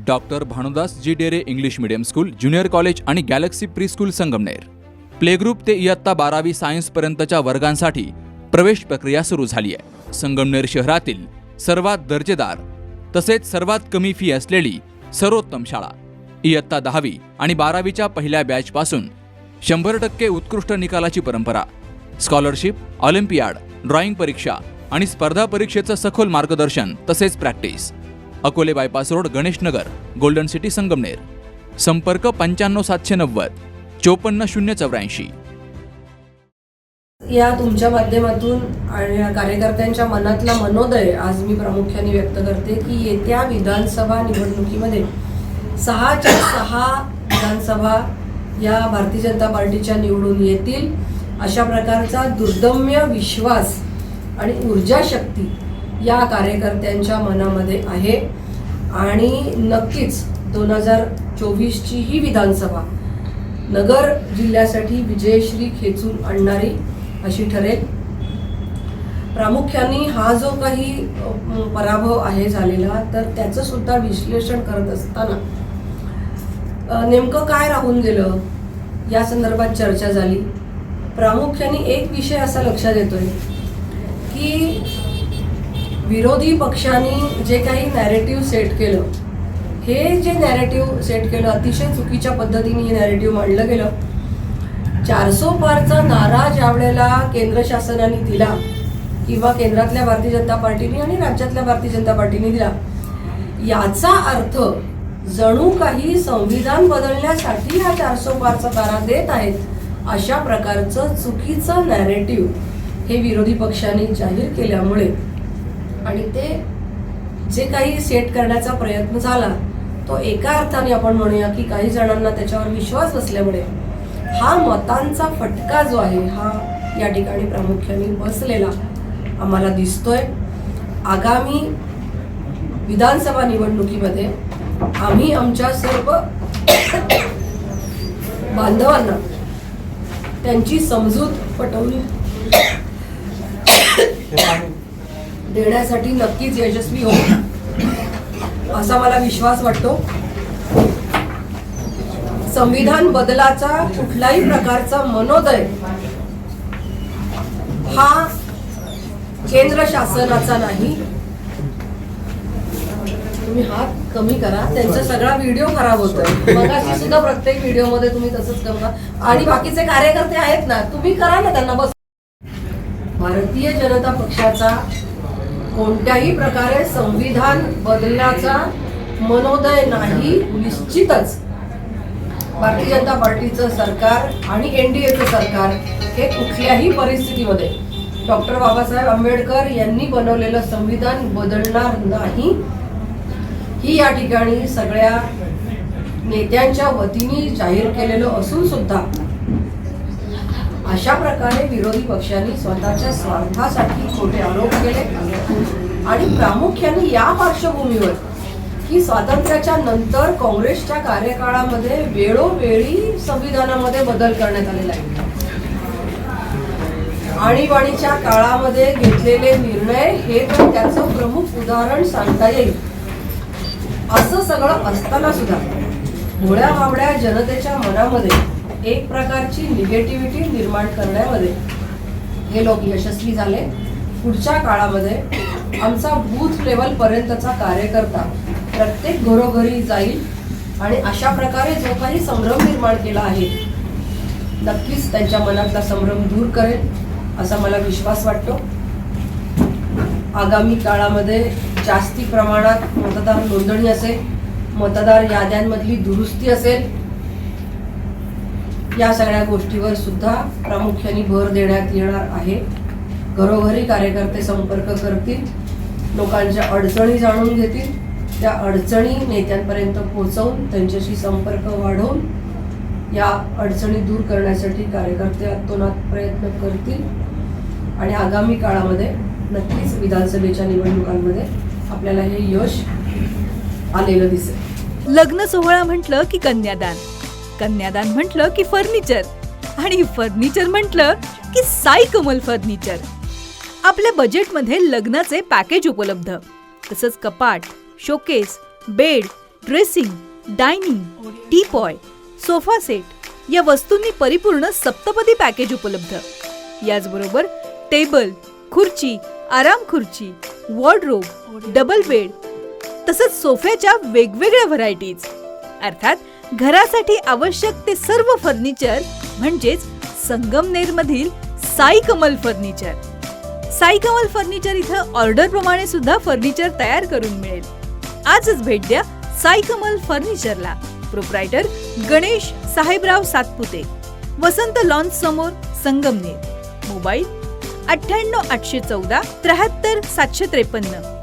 Doctor Bhanudas ji Dere English medium school, junior college आणि Galaxy pre school Sangamner. Play group ते इयत्ता 12वी सायन्स पर्यंतच्या वर्गांसाठी प्रवेश प्रक्रिया सुरू झाली आहे. संगमनेर शहरातील सर्वात दर्जेदार तसेच सर्वात कमी फी असलेली सर्वोत्तम शाळा. इयत्ता 10वी आणि 12वीच्या पहिल्या बॅचपासून 100% उत्कृष्ट निकालाची परंपरा. स्कॉलरशिप, ऑलिम्पियाड, ड्रॉइंग परीक्षा आणि स्पर्धा परीक्षेचं सखोल मार्गदर्शन तसेच practice. Akole bypass road, Ganeshnagar, golden city, Sangamner. संपर्क 95 790 54 084. या तुमच्या माध्यमातून आणि कार्यकर्त्यांच्या मनातला मनोदय आज मी प्रामुख्याने व्यक्त करते की येत्या विधानसभा निवडणुकीमध्ये 6च्या 6 विधानसभा या भारतीय जनता पार्टीच्या निवडून येतील अशा प्रकारचा दुर्दम्य विश्वास आणि ऊर्जाशक्ती या कार्यकर्त्यांच्या मनामध्ये आहे. आणि नक्कीच 2024ची ही विधानसभा नगर जिल्ह्यासाठी विजयश्री खेचून आणणारी अशी ठरेल. प्रामुख्याने हा जो काही पराभव आहे झालेला, तर त्याचं सुद्धा विश्लेषण करत असताना नेमकं काय राहून गेलं या संदर्भात चर्चा झाली. प्रामुख्याने एक विषय असा लक्षात येतोय की विरोधी पक्षांनी जे काही नॅरेटिव्ह सेट केलं, हे जे नॅरेटिव्ह सेट केलं अतिशय चुकीच्या पद्धतीने हे नॅरेटिव्ह मांडलं गेलं. 400 पारचा नारा ज्या वेळेला केंद्र शासनाने दिला किंवा केंद्रातल्या भारतीय जनता पार्टीने आणि राज्यातल्या भारतीय जनता पार्टीने दिला, याचा अर्थ जणू काही संविधान बदलण्यासाठी हा 400 पारचा नारा देत आहेत अशा प्रकारचं चुकीचं नॅरेटिव्ह हे विरोधी पक्षांनी जाहीर केल्यामुळे आणि ते जे काही सेट करण्याचा प्रयत्न झाला तो एका अर्थाने आपण म्हणूया की काही जणांना त्याच्यावर विश्वास नसल्यामुळे हा मतांचा फटका जो आहे हा या ठिकाणी प्रामुख्याने बसलेला आम्हाला दिसतोय. आगामी विधानसभा निवडणुकीमध्ये आम्ही आमच्या सर्व बांधवांना त्यांची समजूत पटवून देण्यासाठी नक्कीच यशस्वी होऊ असा मला विश्वास वाटतो. संविधान बदलाचा कुठल्याही प्रकारचा मनोदय हा केंद्र शासनाचा नाही. तुम्ही हात कमी करा, त्यांचा सगळा व्हिडिओ खराब होतोय. मगाशी सुद्धा प्रत्येक व्हिडिओमध्ये तुम्ही तसंच करा. आणि बाकीचे कार्यकर्ते आहेत ना, तुम्ही करा ना त्यांना. बस भारतीय जनता पक्षाचा कोणत्याही प्रकारे संविधान बदलण्याचा मनोदय नाही. निश्चितच भारतीय जनता पार्टीचं सरकार आणि NDAचं सरकार हे कुठल्याही परिस्थितीमध्ये डॉक्टर बाबासाहेब आंबेडकर यांनी बनवलेलं संविधान बदलणार नाही. ही या ठिकाणी सगळ्या नेत्यांच्या वतीने जाहीर केलेलं असून सुद्धा अशा प्रकारे विरोधी पक्षांनी स्वतःच्या स्वार्थासाठी खोटे आरोप केले. आणि प्रामुख्याने या पार्श्वभूमीवर की स्वातंत्र्याच्या नंतर काँग्रेसच्या कार्यकाळामध्ये वेळोवेळी संविधानामध्ये बदल करण्यात आलेला आहे. आणीबाणीच्या काळामध्ये घेतलेले निर्णय हे तर त्याचं प्रमुख उदाहरण सांगता येईल. असं सगळं असताना सुद्धा भोळ्या भाबड्या जनतेच्या मनामध्ये एक प्रकारची निगेटिव्हिटी निर्माण करण्यामध्ये हे लोक यशस्वी झाले. पुढच्या काळामध्ये आमचा बूथ लेवल पर्यंतचा कार्यकर्ता प्रत्येक घरोघरी जाईल आणि अशा प्रकारे जो काही संभ्रम निर्माण केला आहे नक्कीच त्यांच्या मनातला संभ्रम दूर करेल असा मला विश्वास वाटतो. आगामी काळामध्ये जास्ती प्रमाणात मतदार नोंदणी असेल, मतदार याद्यांमधली दुरुस्ती असेल, या सगळ्या गोष्टीवर सुद्धा प्रामुख्याने भर देण्यात येणार आहे. घरोघरी कार्यकर्ते संपर्क करतील, लोकांच्या अडचणी जाणून घेतील, त्या अडचणी नेत्यांपर्यंत पोहोचवून त्यांच्याशी संपर्क वाढवून या अडचणी दूर करण्यासाठी कार्यकर्ते अतोनात प्रयत्न करतील. आणि आगामी काळामध्ये नक्कीच विधानसभेच्या निवडणुकांमध्ये आपल्याला हे यश आलेलं दिसेल. लग्न सोहळा म्हटलं की कन्यादान, कन्यादान म्हटलं की फर्निचर आणि फर्निचर म्हटलं की साई कमल फर्निचर. आपल्या बजेटमध्ये लग्नाचे पॅकेज उपलब्ध, तसंच कपाट, showcase, bed, dressing, dining, teapoy, sofa set या वस्तूंनी परिपूर्ण सप्तपदी पॅकेज उपलब्ध. याचबरोबर टेबल, खुर्ची, आराम खुर्ची, वॉर्डरोब, डबल बेड तसंच सोफ्याच्या वेगवेगळ्या व्हरायटीज. अर्थात घरासाठी आवश्यक ते सर्व फर्निचर म्हणजेच संगमनेरमधील साई कमल फर्निचर. साई कमल फर्निचर इथं ऑर्डर प्रमाणे सुद्धा फर्निचर तयार करून मिळेल. आजच भेट द्या साई कमल फर्निचरला. प्रोप्रायटर गणेश साहेबराव सातपुते, वसंत लॉन्स समोर, संगमनेर. मोबाईल 98 814 73 753.